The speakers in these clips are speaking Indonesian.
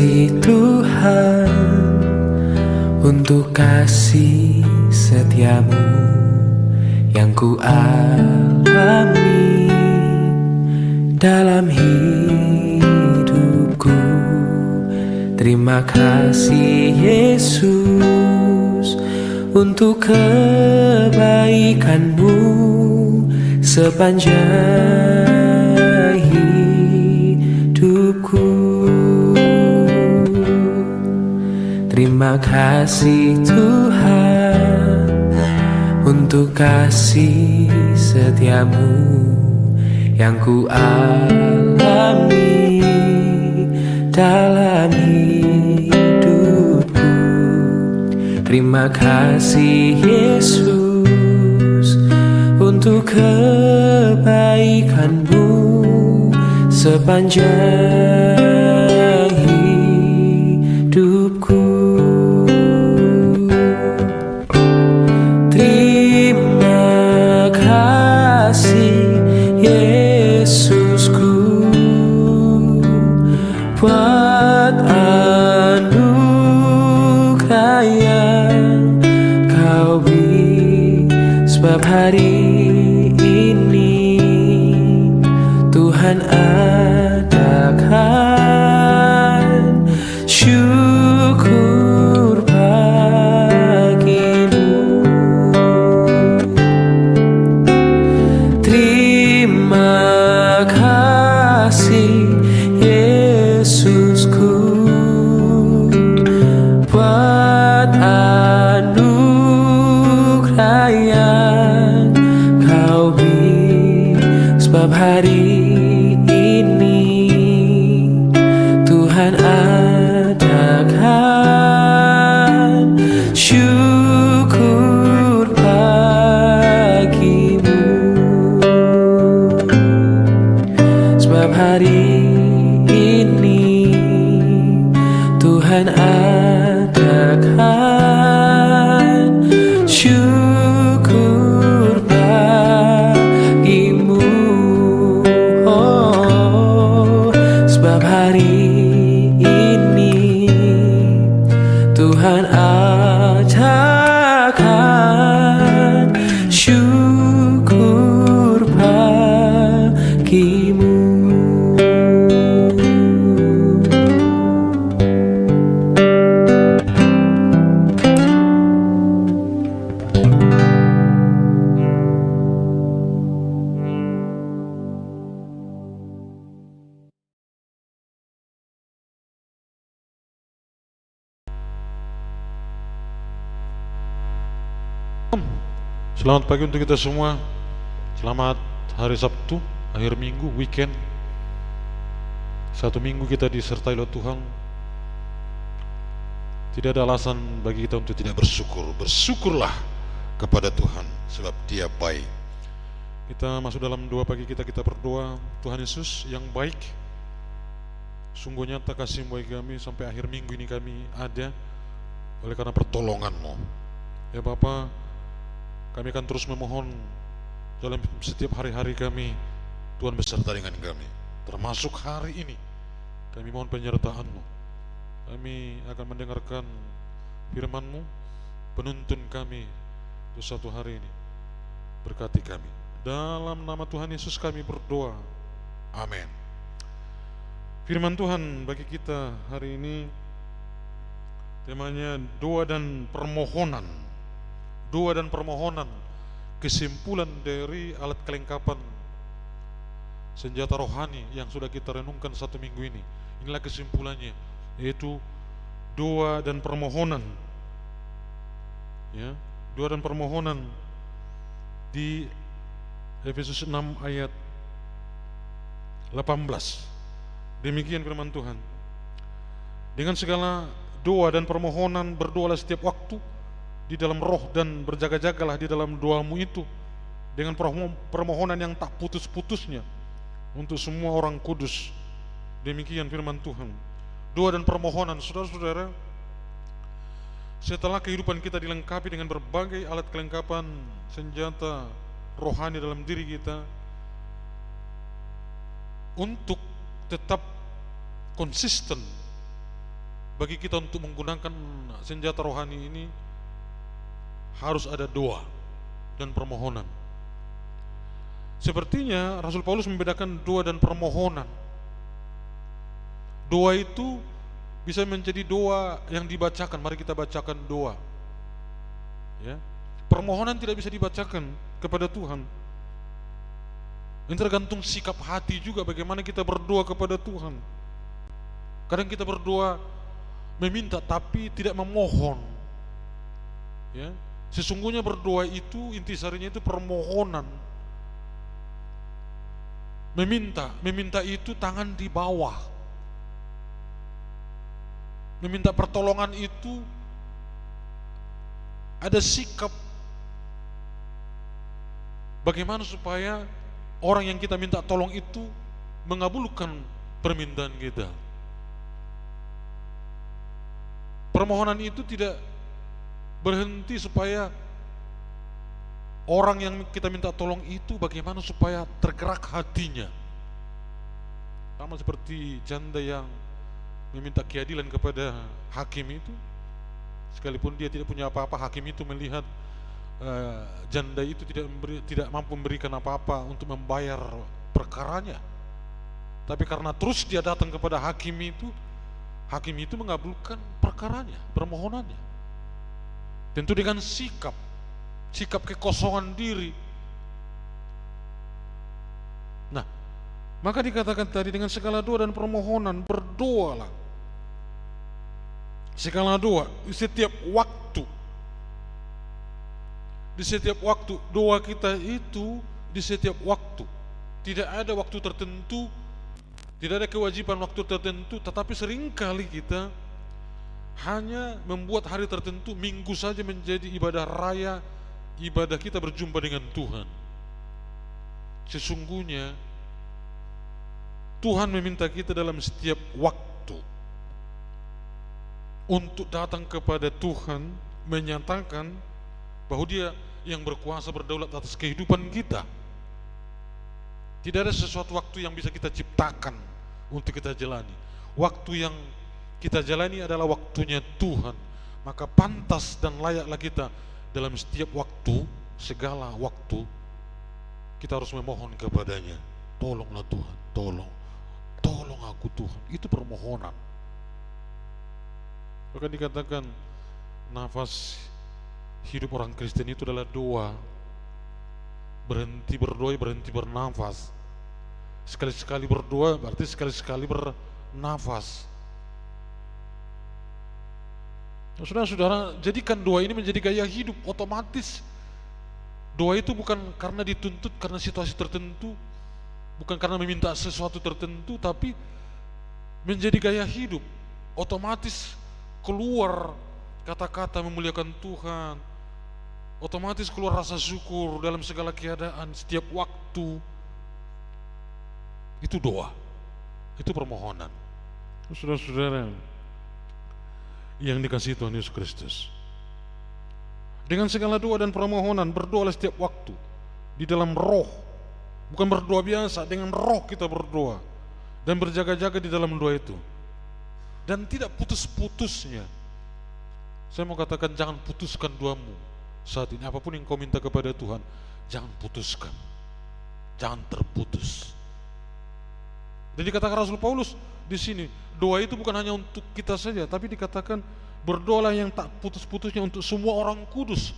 kasih Tuhan, untuk kasih setiamu yang ku alami dalam hidupku. Terima kasih Yesus untuk kebaikanmu sepanjang hidupku. Terima kasih Tuhan untuk kasih setiamu yang ku alami dalam hidupku. Terima kasih Yesus untuk kebaikanmu sepanjang hidupku. Terima kasih Yesusku buat anugerah yang kau beri, sebab hari ini Tuhan adakan syukur bagimu. Terima kasih Yesusku buat anugerah yang kau beri, sebab hari ini Tuhan adakan syukur bagimu. Sebab hari ini Tuhan adakan syukur bagimu. Oh, sebab hari ini Tuhan adakan syukur bagimu. Selamat pagi untuk kita semua. Selamat hari Sabtu, akhir minggu, weekend. Satu minggu kita disertai oleh Tuhan. Tidak ada alasan bagi kita untuk tidak bersyukur. Bersyukurlah kepada Tuhan, sebab Dia baik. Kita masuk dalam doa pagi kita berdoa. Tuhan Yesus yang baik, sungguh nyata kasih-Mu bagi kami sampai akhir minggu ini kami ada oleh karena pertolongan-Mu. Ya Bapa, kami akan terus memohon dalam setiap hari-hari kami, Tuhan beserta dengan kami. Termasuk hari ini, kami mohon penyertaan-Mu. Kami akan mendengarkan firman-Mu, penuntun kami untuk satu hari ini. Berkati kami. Dalam nama Tuhan Yesus kami berdoa. Amin. Firman Tuhan bagi kita hari ini, temanya doa dan permohonan. Doa dan permohonan, kesimpulan dari alat kelengkapan senjata rohani yang sudah kita renungkan satu minggu ini. Inilah kesimpulannya, yaitu doa dan permohonan. Ya, doa dan permohonan di Efesus 6 ayat 18. Demikian firman Tuhan. Dengan segala doa dan permohonan berdoalah setiap waktu di dalam roh, dan berjaga-jagalah di dalam doamu itu dengan permohonan yang tak putus-putusnya untuk semua orang kudus. Demikian firman Tuhan. Doa dan permohonan, saudara-saudara, setelah kehidupan kita dilengkapi dengan berbagai alat kelengkapan senjata rohani dalam diri kita, untuk tetap konsisten bagi kita untuk menggunakan senjata rohani ini harus ada doa dan permohonan. Sepertinya Rasul Paulus membedakan doa dan permohonan. Doa itu bisa menjadi doa yang dibacakan, mari kita bacakan doa. Ya. Permohonan tidak bisa dibacakan kepada Tuhan. Ini tergantung sikap hati juga bagaimana kita berdoa kepada Tuhan. Kadang kita berdoa meminta tapi tidak memohon. Ya. Sesungguhnya berdoa itu intisarinya itu permohonan. Meminta itu tangan di bawah. Meminta pertolongan itu ada sikap bagaimana supaya orang yang kita minta tolong itu mengabulkan permintaan kita. Permohonan itu tidak berhenti supaya orang yang kita minta tolong itu bagaimana supaya tergerak hatinya. Sama seperti janda yang meminta keadilan kepada hakim itu, sekalipun dia tidak punya apa-apa, hakim itu melihat janda itu tidak mampu memberikan apa-apa untuk membayar perkaranya. Tapi karena terus dia datang kepada hakim itu mengabulkan perkaranya, permohonannya. Tentu dengan sikap kekosongan diri. Nah, maka dikatakan tadi dengan segala doa dan permohonan berdoalah. Segala doa di setiap waktu. Di setiap waktu, doa kita itu di setiap waktu. Tidak ada waktu tertentu, tidak ada kewajiban waktu tertentu, tetapi seringkali kita hanya membuat hari tertentu, minggu saja menjadi ibadah raya, ibadah kita berjumpa dengan Tuhan. Sesungguhnya Tuhan meminta kita dalam setiap waktu untuk datang kepada Tuhan, menyatakan bahwa Dia yang berkuasa berdaulat atas kehidupan kita. Tidak ada sesuatu waktu yang bisa kita ciptakan untuk kita jalani. Waktu yang kita jalani adalah waktunya Tuhan. Maka pantas dan layaklah kita dalam setiap waktu, segala waktu, kita harus memohon kepadanya. Tolonglah Tuhan, tolong aku Tuhan. Itu permohonan. Maka dikatakan nafas hidup orang Kristen itu adalah doa. Berhenti berdoa, berhenti bernafas. Sekali-sekali berdoa berarti sekali-sekali bernafas. Saudara-saudara, jadikan doa ini menjadi gaya hidup. Otomatis doa itu bukan karena dituntut karena situasi tertentu, bukan karena meminta sesuatu tertentu, tapi menjadi gaya hidup. Otomatis keluar kata-kata memuliakan Tuhan, otomatis keluar rasa syukur dalam segala keadaan, setiap waktu. Itu doa, itu permohonan. Saudara-saudara yang dikasihi Tuhan Yesus Kristus, dengan segala doa dan permohonan berdoalah setiap waktu di dalam roh. Bukan berdoa biasa, dengan roh kita berdoa dan berjaga-jaga di dalam doa itu, dan tidak putus-putusnya. Saya mau katakan, jangan putuskan doamu saat ini. Apapun yang kau minta kepada Tuhan, jangan putuskan, jangan terputus. Dan dikatakan Rasul Paulus di sini, doa itu bukan hanya untuk kita saja, tapi dikatakan berdoalah yang tak putus-putusnya untuk semua orang kudus.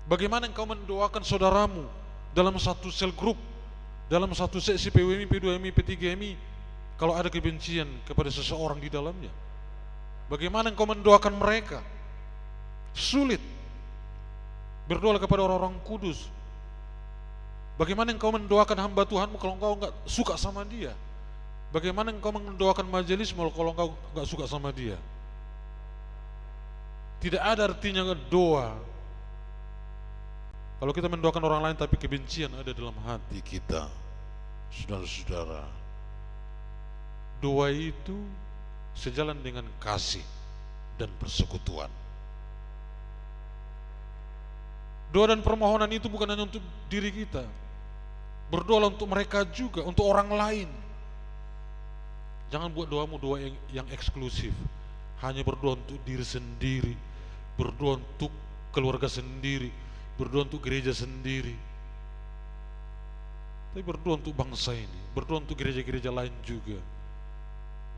Bagaimana engkau mendoakan saudaramu dalam satu sel grup, dalam satu seksi PWMI, P2MI, P3MI, kalau ada kebencian kepada seseorang di dalamnya? Bagaimana engkau mendoakan mereka? Sulit. Berdoa kepada orang-orang kudus. Bagaimana engkau mendoakan hamba Tuhanmu kalau engkau enggak suka sama dia? Bagaimana engkau mendoakan majelismu kalau engkau enggak suka sama dia? Tidak ada artinya doa kalau kita mendoakan orang lain tapi kebencian ada dalam hati kita. Saudara-saudara, doa itu sejalan dengan kasih dan persekutuan. Doa dan permohonan itu bukan hanya untuk diri kita. Berdoalah untuk mereka juga, untuk orang lain. Jangan buat doamu doa yang eksklusif, hanya berdoa untuk diri sendiri, berdoa untuk keluarga sendiri, berdoa untuk gereja sendiri. Tapi berdoa untuk bangsa ini, berdoa untuk gereja-gereja lain juga,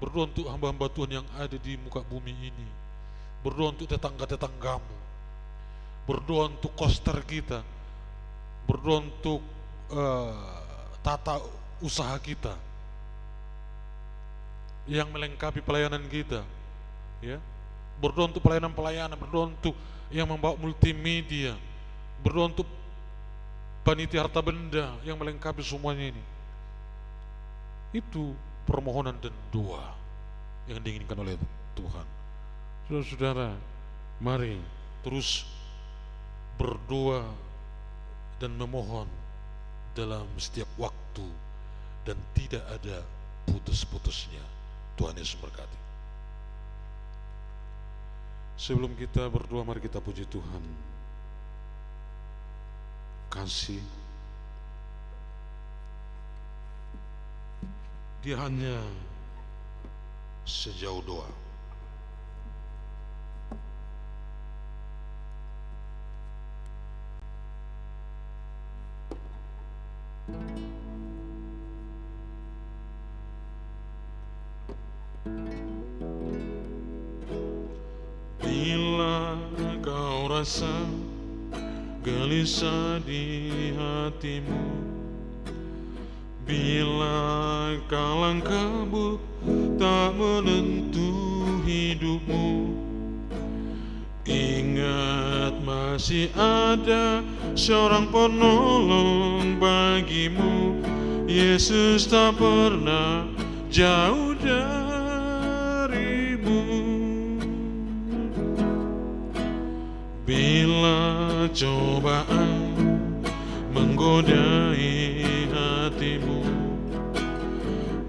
berdoa untuk hamba-hamba Tuhan yang ada di muka bumi ini, berdoa untuk tetangga-tetanggamu, berdoa untuk koster kita, berdoa untuk tata usaha kita yang melengkapi pelayanan kita, ya. Berdoa untuk pelayanan-pelayanan, berdoa untuk yang membawa multimedia, berdoa untuk panitia harta benda yang melengkapi semuanya ini. Itu permohonan dan doa yang diinginkan oleh Tuhan. Saudara-saudara, mari terus berdoa dan memohon dalam setiap waktu dan tidak ada putus-putusnya. Tuhan Yesus berkati. Sebelum kita berdoa, mari kita puji Tuhan. Kasih, Dia hanya sejauh doa. Bila kau rasa gelisah di hatimu, bila kalang kabut tak menentu hidupmu, ingat masih ada seorang penolong bagimu. Yesus tak pernah jauh darimu. Bila cobaan menggodai hatimu,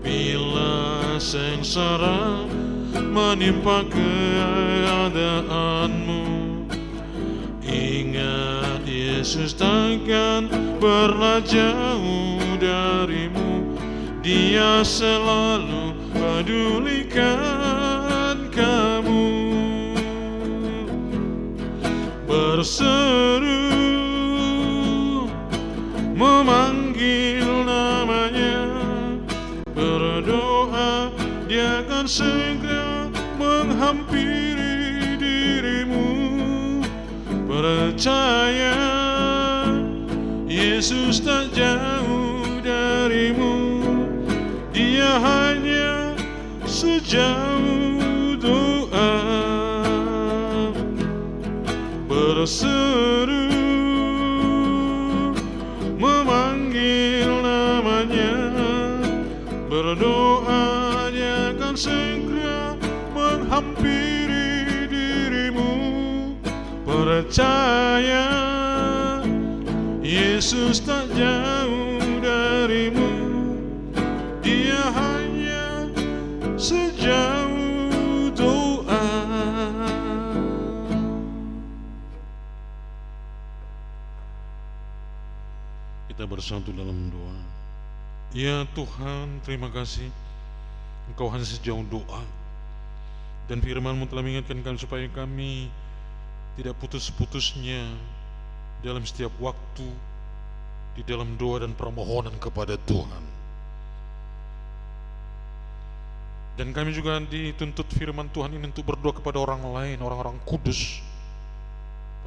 bila sengsara menimpa keadaanmu, ingat Yesus takkan pernah jauh darimu. Dia selalu pedulikan kamu. Berseru memanggil namanya, berdoa, Dia akan segera menghampiri dirimu. Percaya, Yesus tak jauh darimu. Dia hanya sejauh doa. Berseru memanggil namanya, berdoa, Dia akan segera menghampiri dirimu. Percaya, Yesus tak jauh darimu. Dia hanya sejauh doa. Kita bersatu dalam doa. Ya Tuhan, terima kasih Engkau hanya sejauh doa, dan firman-Mu telah mengingatkan kami supaya kami tidak putus-putusnya dalam setiap waktu di dalam doa dan permohonan kepada Tuhan. Dan kami juga dituntut firman Tuhan ini untuk berdoa kepada orang lain, orang-orang kudus,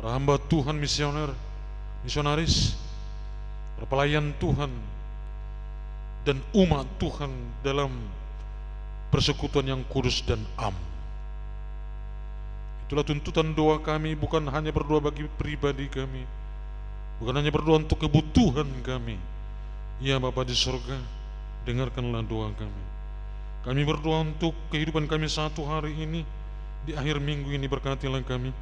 para hamba Tuhan, misionaris, para pelayan Tuhan dan umat Tuhan dalam persekutuan yang kudus dan am. Itulah tuntutan doa kami, bukan hanya berdoa bagi pribadi kami, bukan hanya berdoa untuk kebutuhan kami. Ya Bapa di surga, dengarkanlah doa kami. Kami berdoa untuk kehidupan kami satu hari ini, di akhir minggu ini berkatilah kami,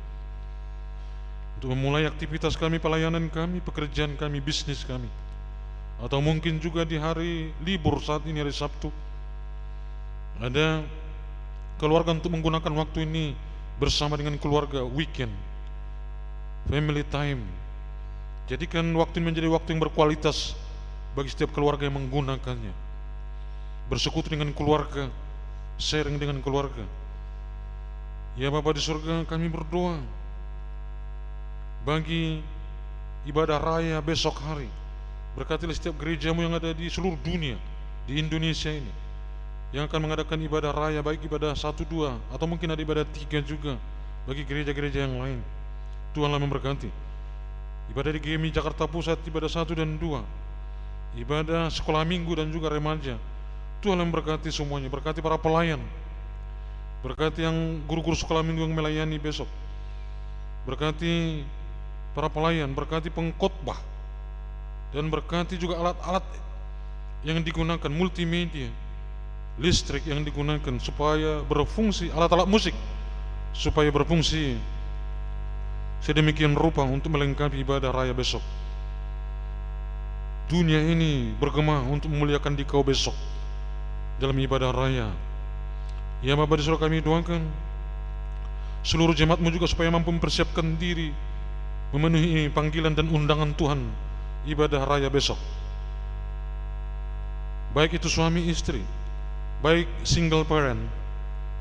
untuk memulai aktivitas kami, pelayanan kami, pekerjaan kami, bisnis kami, atau mungkin juga di hari libur saat ini, hari Sabtu, ada keluarga untuk menggunakan waktu ini bersama dengan keluarga, weekend, family time. Jadikan waktu ini menjadi waktu yang berkualitas bagi setiap keluarga yang menggunakannya. Bersekutu dengan keluarga, sharing dengan keluarga. Ya Bapa di surga, kami berdoa bagi ibadah raya besok hari. Berkatilah setiap gerejamu yang ada di seluruh dunia, di Indonesia ini, yang akan mengadakan ibadah raya, baik ibadah 1, 2, atau mungkin ada ibadah 3 juga bagi gereja-gereja yang lain. Tuhanlah memberkati. Ibadah di GMI Jakarta Pusat, ibadah 1 dan 2, ibadah sekolah minggu dan juga remaja. Tuhanlah memberkati semuanya. Berkati para pelayan, berkati yang guru-guru sekolah minggu yang melayani besok, berkati para pelayan, berkati pengkhotbah, dan berkati juga alat-alat yang digunakan, multimedia, listrik yang digunakan supaya berfungsi, alat-alat musik supaya berfungsi sedemikian rupa untuk melengkapi ibadah raya besok. Dunia ini bergema untuk memuliakan Dikau besok dalam ibadah raya. Ya Bapa di surga, kami doakan seluruh jemaatmu juga supaya mampu mempersiapkan diri memenuhi panggilan dan undangan Tuhan ibadah raya besok. Baik itu suami istri, baik single parent,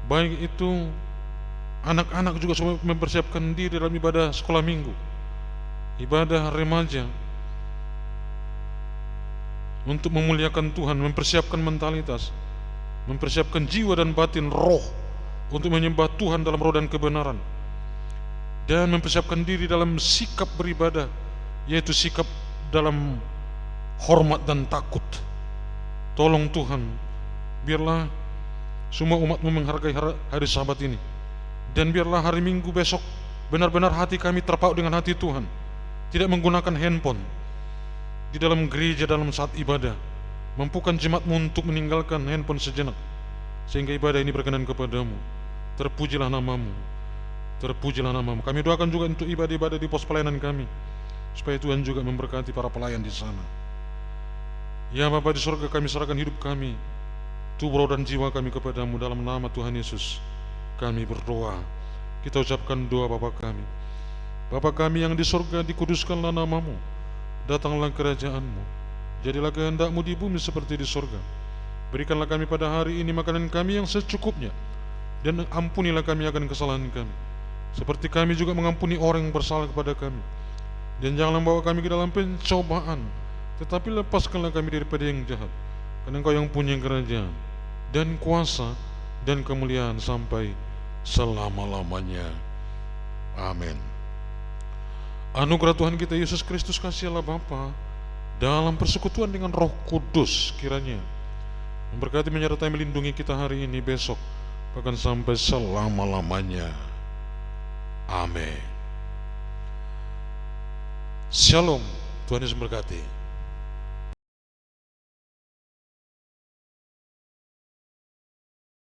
baik itu anak-anak juga supaya mempersiapkan diri dalam ibadah sekolah minggu, ibadah remaja, untuk memuliakan Tuhan, mempersiapkan mentalitas, mempersiapkan jiwa dan batin roh untuk menyembah Tuhan dalam roh dan kebenaran, dan mempersiapkan diri dalam sikap beribadah, yaitu sikap dalam hormat dan takut. Tolong Tuhan, biarlah semua umat-Mu menghargai hari Sabat ini, dan biarlah hari Minggu besok benar-benar hati kami terpaut dengan hati Tuhan, tidak menggunakan handphone di dalam gereja dalam saat ibadah. Mampukan jemaat-Mu untuk meninggalkan handphone sejenak, sehingga ibadah ini berkenan kepadamu. Terpujilah nama-Mu, terpujilah nama-Mu. Kami doakan juga untuk ibadah-ibadah di pos pelayanan kami, supaya Tuhan juga memberkati para pelayan di sana. Ya Bapa di surga, kami serahkan hidup kami, tubuh, roh dan jiwa kami kepadamu. Dalam nama Tuhan Yesus kami berdoa. Kita ucapkan doa Bapa kami. Bapa kami yang di surga, dikuduskanlah nama-Mu, datanglah kerajaan-Mu, jadilah kehendak-Mu di bumi seperti di surga. Berikanlah kami pada hari ini makanan kami yang secukupnya, dan ampunilah kami akan kesalahan kami, seperti kami juga mengampuni orang yang bersalah kepada kami. Dan janganlah membawa kami ke dalam pencobaan, tetapi lepaskanlah kami daripada yang jahat. Karena Engkau yang punya kerajaan dan kuasa dan kemuliaan sampai selama-lamanya. Amin. Anugerah Tuhan kita Yesus Kristus, kasih Allah Bapa, dalam persekutuan dengan Roh Kudus, kiranya memberkati, menyertai, melindungi kita hari ini, besok, bahkan sampai selama-lamanya. Amin. Shalom. Tuhan Yesus memberkati.